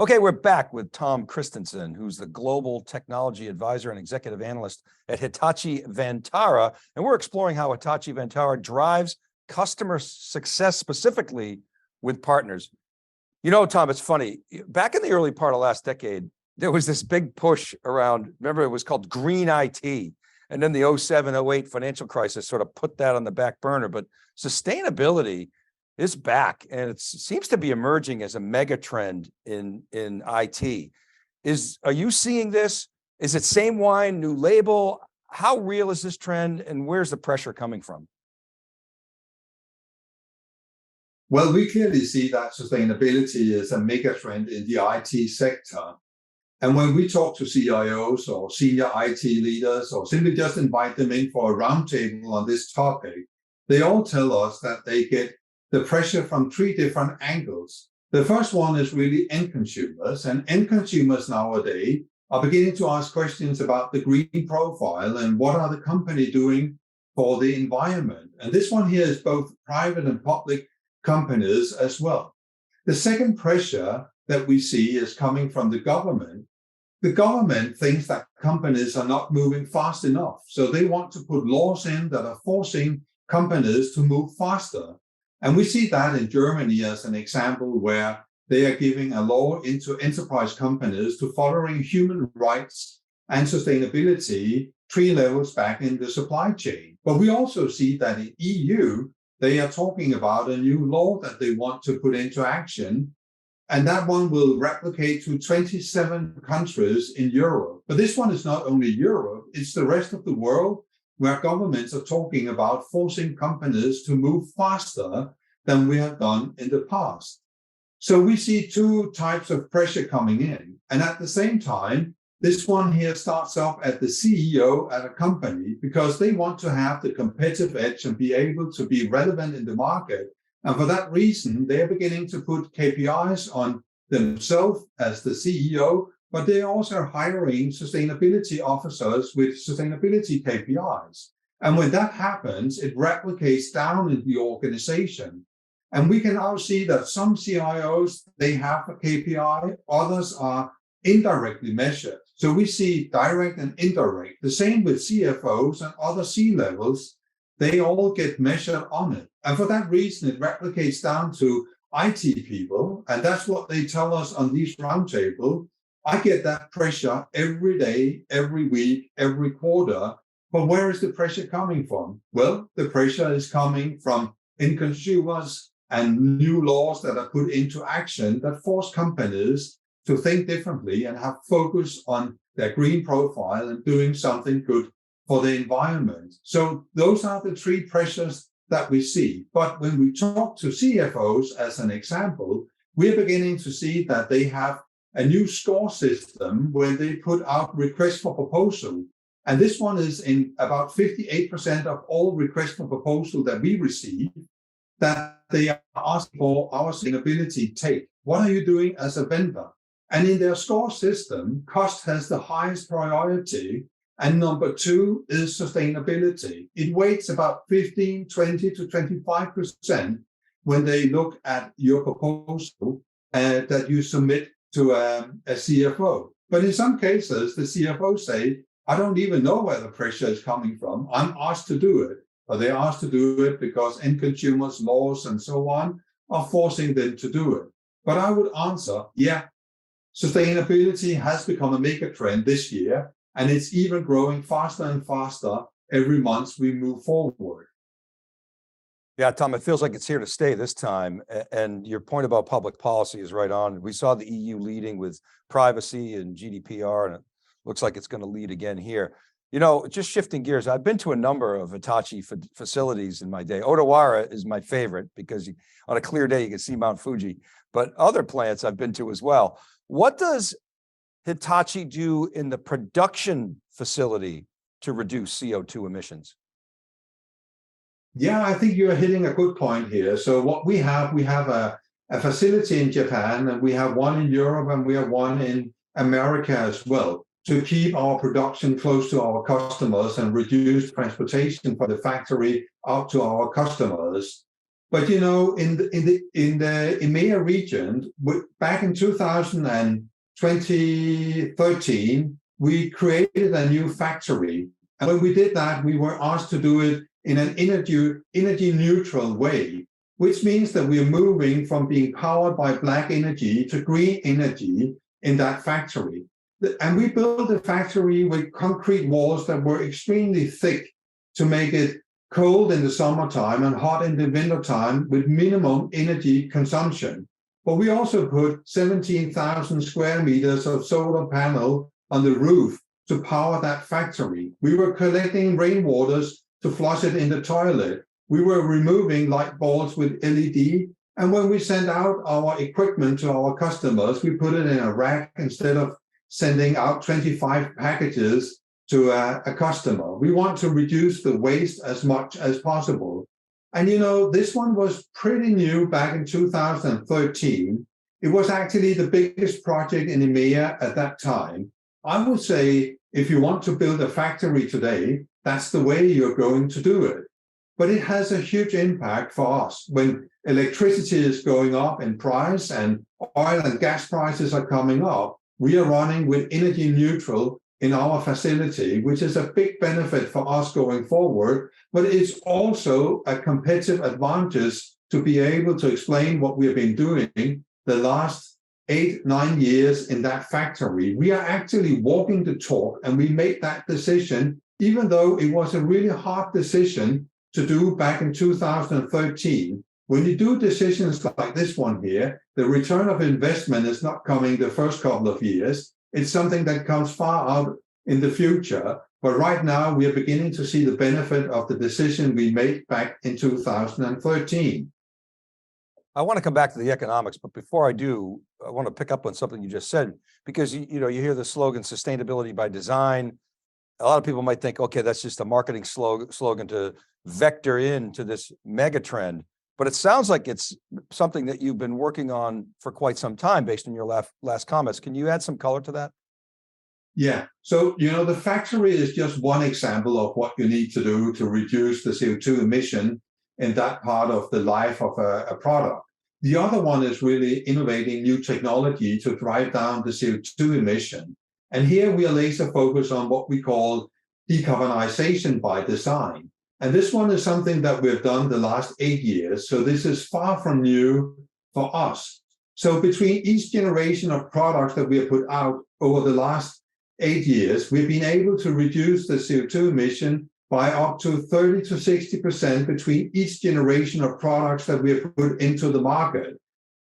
Okay, we're back with Tom Christensen, who's the Global Technology Advisor and Executive Analyst at Hitachi Vantara. And we're exploring how Hitachi Vantara drives customer success specifically with partners. You know, Tom, it's funny. Back in the early part of last decade, there was this big push around, remember it was called green IT. And then the 07, 08 financial crisis sort of put that on the back burner. But sustainability is back, and it seems to be emerging as a mega trend in IT. Are you seeing this? Is it same wine, new label? How real is this trend, and where's the pressure coming from? Well, we clearly see that sustainability is a mega trend in the IT sector. And when we talk to CIOs or senior IT leaders, or simply just invite them in for a roundtable on this topic, they all tell us that they get the pressure from three different angles. The first one is really end consumers, and end consumers nowadays are beginning to ask questions about the green profile and what are the company doing for the environment. And this one here is both private and public companies as well. The second pressure that we see is coming from the government. The government thinks that companies are not moving fast enough, so they want to put laws in that are forcing companies to move faster. And we see that in Germany as an example where they are giving a law into enterprise companies to following human rights and sustainability 3 levels back in the supply chain. But we also see that in EU, they are talking about a new law that they want to put into action. And that one will replicate to 27 countries in Europe. But this one is not only Europe, it's the rest of the world, where governments are talking about forcing companies to move faster than we have done in the past. So we see 2 types of pressure coming in. And at the same time, this one here starts off at the CEO at a company because they want to have the competitive edge and be able to be relevant in the market. And for that reason, they are beginning to put KPIs on themselves as the CEO, but they're also hiring sustainability officers with sustainability KPIs. And when that happens, it replicates down in the organization. And we can now see that some CIOs, they have a KPI, others are indirectly measured. So we see direct and indirect. The same with CFOs and other C-levels, they all get measured on it. And for that reason, it replicates down to IT people. And that's what they tell us on these roundtables. I get that pressure every day, every week, every quarter. But where is the pressure coming from? Well, the pressure is coming from end consumers and new laws that are put into action that force companies to think differently and have focus on their green profile and doing something good for the environment. So those are the 3 pressures that we see. But when we talk to CFOs, as an example, we're beginning to see that they have a new score system where they put out requests for proposal. And this one is in about 58% of all requests for proposal that we receive, that they are asking for our sustainability take. What are you doing as a vendor? And in their score system, cost has the highest priority. And number 2 is sustainability. It weights about 15, 20 to 25% when they look at your proposal that you submit to a CFO. But in some cases, the CFO say, I don't even know where the pressure is coming from. I'm asked to do it. But they're asked to do it because end consumers, laws, and so on are forcing them to do it. But I would answer, yeah, sustainability has become a mega trend this year, and it's even growing faster and faster every month we move forward. Yeah, Tom, it feels like it's here to stay this time. And your point about public policy is right on. We saw the EU leading with privacy and GDPR, and it looks like it's going to lead again here. You know, just shifting gears, I've been to a number of Hitachi facilities in my day. Odawara is my favorite because on a clear day, you can see Mount Fuji, but other plants I've been to as well. What does Hitachi do in the production facility to reduce CO2 emissions? Yeah, I think you're hitting a good point here. So what we have a facility in Japan, and we have one in Europe, and we have one in America as well, to keep our production close to our customers and reduce transportation from the factory out to our customers. But you know, in the EMEA region, back in 2013, we created a new factory. And when we did that, we were asked to do it in an energy neutral way, which means that we are moving from being powered by black energy to green energy in that factory. And we built a factory with concrete walls that were extremely thick to make it cold in the summertime and hot in the wintertime with minimum energy consumption. But we also put 17,000 square meters of solar panel on the roof to power that factory. We were collecting rainwaters to flush it in the toilet. We were removing light bulbs with LED. And when we sent out our equipment to our customers, we put it in a rack instead of sending out 25 packages to a customer. We want to reduce the waste as much as possible. And you know, this one was pretty new back in 2013. It was actually the biggest project in EMEA at that time. I would say if you want to build a factory today, that's the way you're going to do it. But it has a huge impact for us when electricity is going up in price and oil and gas prices are coming up. We are running with energy neutral in our facility, which is a big benefit for us going forward, but it's also a competitive advantage to be able to explain what we have been doing the last 8-9 years in that factory. We are actually walking the talk, and we made that decision, even though it was a really hard decision to do back in 2013. When you do decisions like this one here, the return of investment is not coming the first couple of years. It's something that comes far out in the future. But right now, we are beginning to see the benefit of the decision we made back in 2013. I want to come back to the economics, but before I do, I want to pick up on something you just said, because you hear the slogan, sustainability by design. A lot of people might think, okay, that's just a marketing slogan to vector into this mega trend. But it sounds like it's something that you've been working on for quite some time based on your last comments. Can you add some color to that? Yeah, so the factory is just one example of what you need to do to reduce the CO2 emission in that part of the life of a product. The other one is really innovating new technology to drive down the CO2 emission. And here we are laser focused on what we call decarbonization by design. And this one is something that we've done the last 8 years. So this is far from new for us. So between each generation of products that we have put out over the last 8 years, we've been able to reduce the CO2 emission by up to 30 to 60% between each generation of products that we have put into the market.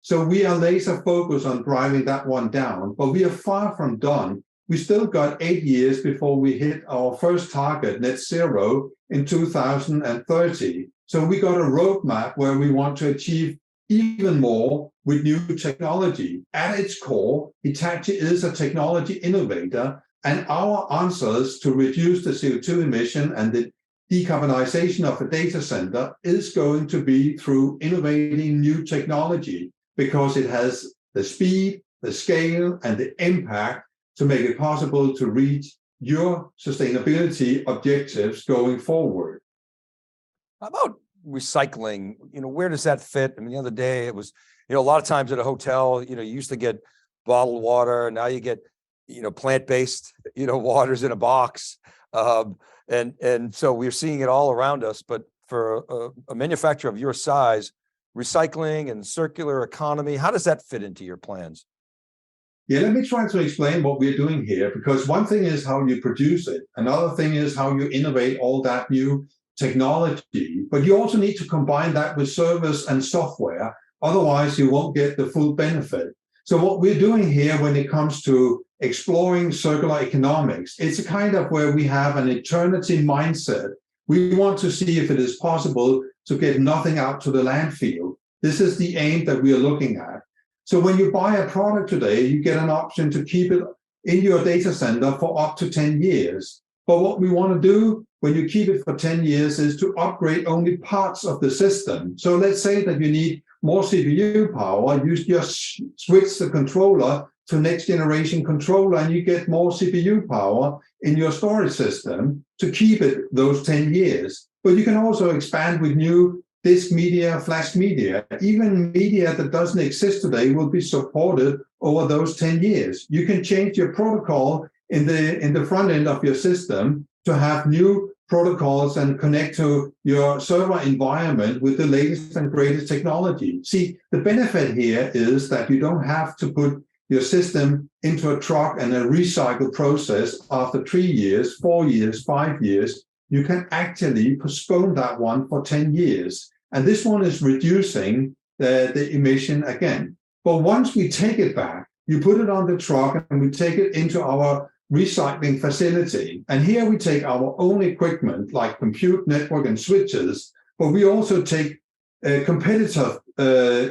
So we are laser focused on driving that one down, but we are far from done. We still got 8 years before we hit our first target, net zero, in 2030. So we got a roadmap where we want to achieve even more with new technology. At its core, Hitachi is a technology innovator, and our answers to reduce the CO2 emission and the decarbonization of a data center is going to be through innovating new technology, because it has the speed, the scale, and the impact to make it possible to reach your sustainability objectives going forward. How about recycling? Where does that fit? I mean, the other day it was, a lot of times at a hotel, you used to get bottled water. Now you get, plant-based, waters in a box. And so we're seeing it all around us. But for a manufacturer of your size, recycling and circular economy, how does that fit into your plans? Yeah, let me try to explain what we're doing here, because one thing is how you produce it. Another thing is how you innovate all that new technology, but you also need to combine that with service and software. Otherwise, you won't get the full benefit. So what we're doing here when it comes to exploring circular economics, it's a kind of where we have an eternity mindset. We want to see if it is possible to get nothing out to the landfill. This is the aim that we are looking at. So when you buy a product today, you get an option to keep it in your data center for up to 10 years. But what we want to do when you keep it for 10 years is to upgrade only parts of the system. So let's say that you need more CPU power, you just switch the controller to next generation controller and you get more CPU power in your storage system to keep it those 10 years. But you can also expand with new disk media, flash media, even media that doesn't exist today will be supported over those 10 years. You can change your protocol in the front end of your system to have new protocols and connect to your server environment with the latest and greatest technology. See, the benefit here is that you don't have to put your system into a truck and a recycle process after 3 years, 4 years, 5 years. You can actually postpone that one for 10 years. And this one is reducing the emission again. But once we take it back, you put it on the truck and we take it into our recycling facility. And here we take our own equipment like compute, network, and switches, but we also take competitive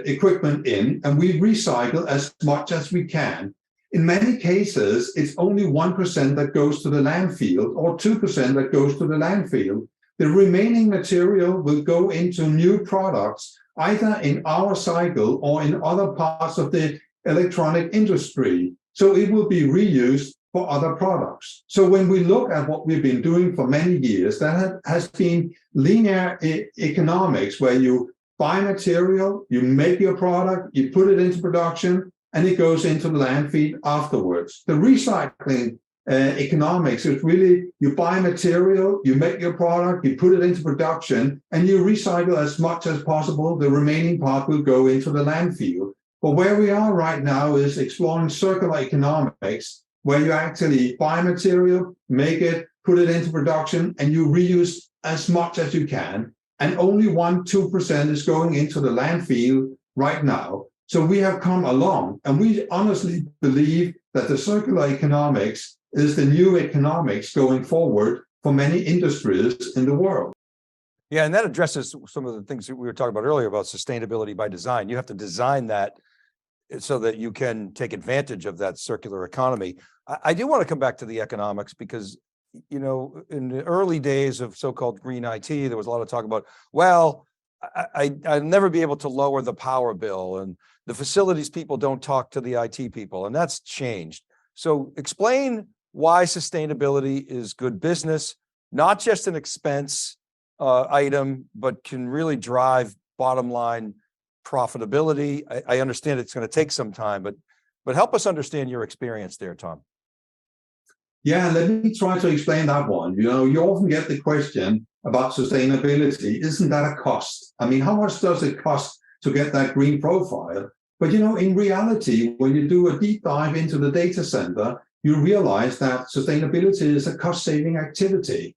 equipment in, and we recycle as much as we can. In many cases, it's only 1% that goes to the landfill or 2% that goes to the landfill. The remaining material will go into new products, either in our cycle or in other parts of the electronic industry. So it will be reused for other products. So when we look at what we've been doing for many years, that has been linear economics, where you buy material, you make your product, you put it into production, and it goes into the landfill afterwards. The recycling economics is really, you buy material, you make your product, you put it into production, and you recycle as much as possible. The remaining part will go into the landfill. But where we are right now is exploring circular economics, where you actually buy material, make it, put it into production, and you reuse as much as you can. And only 1-2% is going into the landfill right now. So we have come along, and we honestly believe that the circular economics is the new economics going forward for many industries in the world. Yeah, and that addresses some of the things that we were talking about earlier about sustainability by design. You have to design that so that you can take advantage of that circular economy. I do want to come back to the economics because, you know, in the early days of so-called green IT, there was a lot of talk about, well, I'll never be able to lower the power bill, and the facilities people don't talk to the IT people, and that's changed. So explain why sustainability is good business, not just an expense item, but can really drive bottom line profitability. I understand it's going to take some time, but help us understand your experience there, Tom. Yeah, let me try to explain that one. You know, you often get the question about sustainability. Isn't that a cost? I mean, how much does it cost to get that green profile? But, you know, in reality, when you do a deep dive into the data center, you realize that sustainability is a cost-saving activity.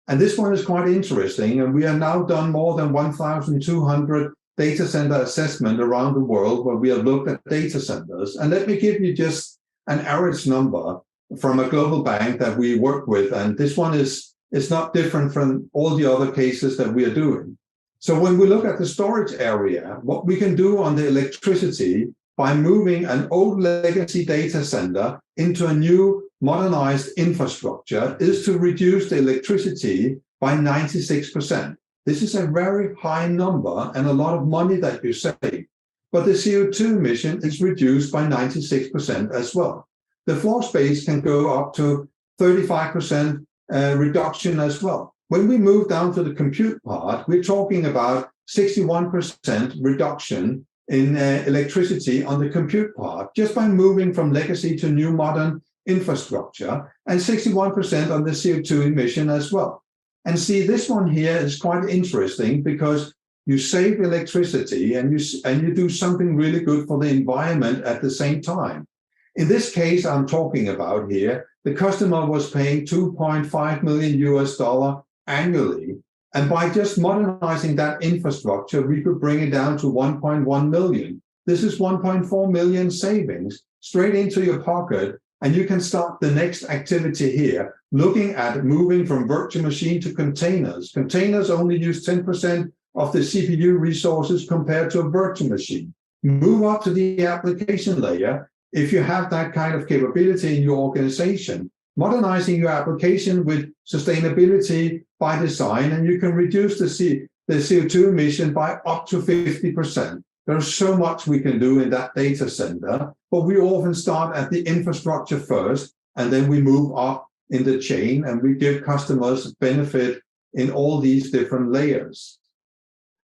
And this one is quite interesting. And we have now done more than 1,200 data center assessment around the world where we have looked at data centers. And let me give you just an average number from a global bank that we work with. And this one is not different from all the other cases that we are doing. So when we look at the storage area, what we can do on the electricity by moving an old legacy data center into a new modernized infrastructure is to reduce the electricity by 96%. This is a very high number and a lot of money that you save. But the CO2 emission is reduced by 96% as well. The floor space can go up to 35% reduction as well. When we move down to the compute part, we're talking about 61% reduction in electricity on the compute part, just by moving from legacy to new modern infrastructure, and 61% on the CO2 emission as well. And see, this one here is quite interesting because you save electricity and you do something really good for the environment at the same time. In this case I'm talking about here, the customer was paying $2.5 million annually. And by just modernizing that infrastructure, we could bring it down to 1.1 million. This is 1.4 million savings straight into your pocket. And you can start the next activity here, looking at moving from virtual machine to containers. Containers only use 10% of the CPU resources compared to a virtual machine. Move up to the application layer. If you have that kind of capability in your organization, modernizing your application with sustainability by design, and you can reduce the CO2 emission by up to 50%. There's so much we can do in that data center, but we often start at the infrastructure first, and then we move up in the chain, and we give customers benefit in all these different layers.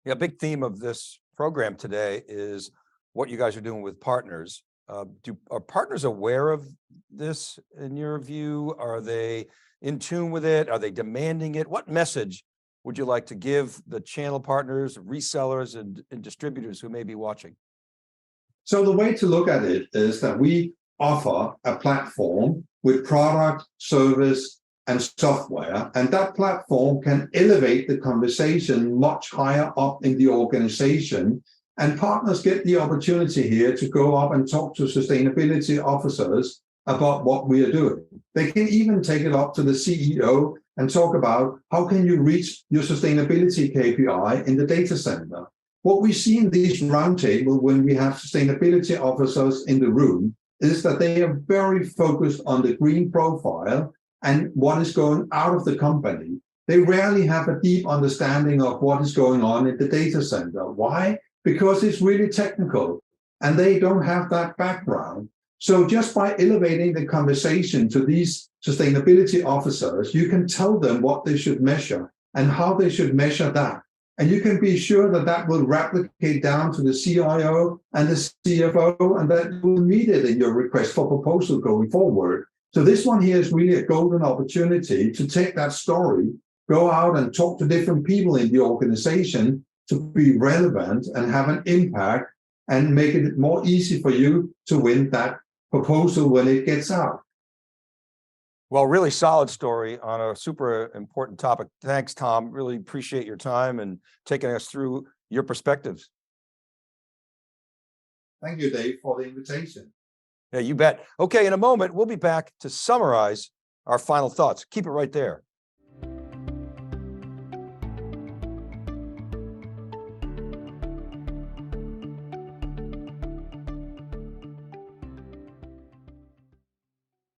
Yeah, a big theme of this program today is what you guys are doing with partners. Are partners aware of this in your view? Are they in tune with it? Are they demanding it? What message would you like to give the channel partners, resellers, and distributors who may be watching? So the way to look at it is that we offer a platform with product, service, and software, and that platform can elevate the conversation much higher up in the organization. And partners get the opportunity here to go up and talk to sustainability officers about what we are doing. They can even take it up to the CEO and talk about how can you reach your sustainability KPI in the data center. What we see in these roundtables when we have sustainability officers in the room is that they are very focused on the green profile and what is going out of the company. They rarely have a deep understanding of what is going on in the data center. Why? Because it's really technical and they don't have that background. So just by elevating the conversation to these sustainability officers, you can tell them what they should measure and how they should measure that. And you can be sure that that will replicate down to the CIO and the CFO, and that will meet it in your request for proposal going forward. So this one here is really a golden opportunity to take that story, go out and talk to different people in the organization to be relevant and have an impact and make it more easy for you to win that proposal when it gets out. Well, really solid story on a super important topic. Thanks, Tom. Really appreciate your time and taking us through your perspectives. Thank you, Dave, for the invitation. Yeah, you bet. Okay, in a moment, we'll be back to summarize our final thoughts. Keep it right there.